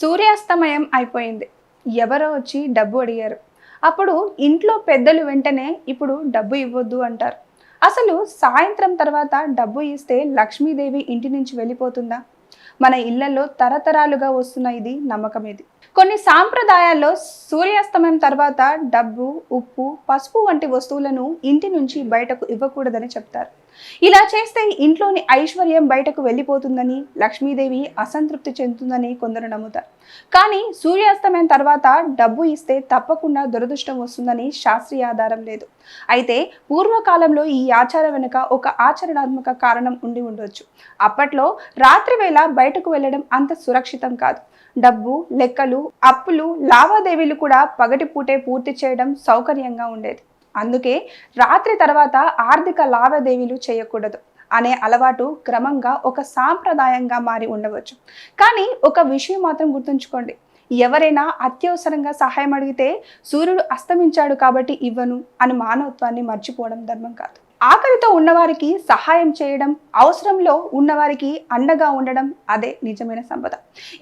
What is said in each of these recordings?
సూర్యాస్తమయం అయిపోయింది. ఎవరో వచ్చి డబ్బు అడిగారు. అప్పుడు ఇంట్లో పెద్దలు వెంటనే ఇప్పుడు డబ్బు ఇవ్వొద్దు అంటారు. అసలు సాయంత్రం తర్వాత డబ్బు ఇస్తే లక్ష్మీదేవి ఇంటి నుంచి వెళ్ళిపోతుందా? మన ఇళ్లలో తరతరాలుగా వస్తున్న ఇది నమ్మకం. ఇది కొన్ని సాంప్రదాయాల్లో సూర్యాస్తమయం తర్వాత డబ్బు, ఉప్పు, పసుపు వంటి వస్తువులను ఇంటి నుంచి బయటకు ఇవ్వకూడదని చెప్తారు. ఇలా చేస్తే ఇంట్లోని ఐశ్వర్యం బయటకు వెళ్ళిపోతుందని, లక్ష్మీదేవి అసంతృప్తి చెందుతుందని కొందరు నమ్ముతారు. కానీ సూర్యాస్తమయం తర్వాత డబ్బు ఇస్తే తప్పకుండా దురదృష్టం వస్తుందని శాస్త్రీయ ఆధారం లేదు. అయితే పూర్వకాలంలో ఈ ఆచారం వెనుక ఒక ఆచరణాత్మక కారణం ఉండి ఉండొచ్చు. అప్పట్లో రాత్రి వేళ బయటకు వెళ్ళడం అంత సురక్షితం కాదు. డబ్బు, లెక్కలు, అప్పులు, లావాదేవీలు కూడా పగటిపూటే పూర్తి చేయడం సౌకర్యంగా ఉండేది. అందుకే రాత్రి తర్వాత ఆర్థిక లావాదేవీలు చేయకూడదు అనే అలవాటు క్రమంగా ఒక సాంప్రదాయంగా మారి ఉండవచ్చు. కానీ ఒక విషయం మాత్రం గుర్తుంచుకోండి, ఎవరైనా అత్యవసరంగా సహాయం అడిగితే సూర్యుడు అస్తమించాడు కాబట్టి ఇవ్వను అని మానవత్వాన్ని మర్చిపోవడం ధర్మం కాదు. ఆకలితో ఉన్నవారికి సహాయం చేయడం, అవసరంలో ఉన్నవారికి అండగా ఉండడం, అదే నిజమైన సంపద.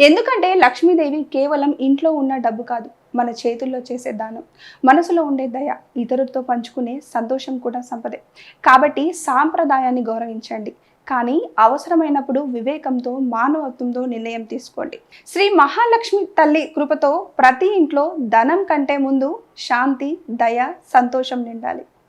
ఎందుకంటే లక్ష్మీదేవి కేవలం ఇంట్లో ఉన్న డబ్బు కాదు, మన చేతుల్లో చేసే దానం, మనసులో ఉండే దయ, ఇతరులతో పంచుకునే సంతోషం కూడా సంపదే. కాబట్టి సాంప్రదాయాన్ని గౌరవించండి, కానీ అవసరమైనప్పుడు వివేకంతో, మానవత్వంతో నిర్ణయం తీసుకోండి. శ్రీ మహాలక్ష్మి తల్లి కృపతో ప్రతి ఇంట్లో ధనం కంటే ముందు శాంతి, దయ, సంతోషం నిండాలి.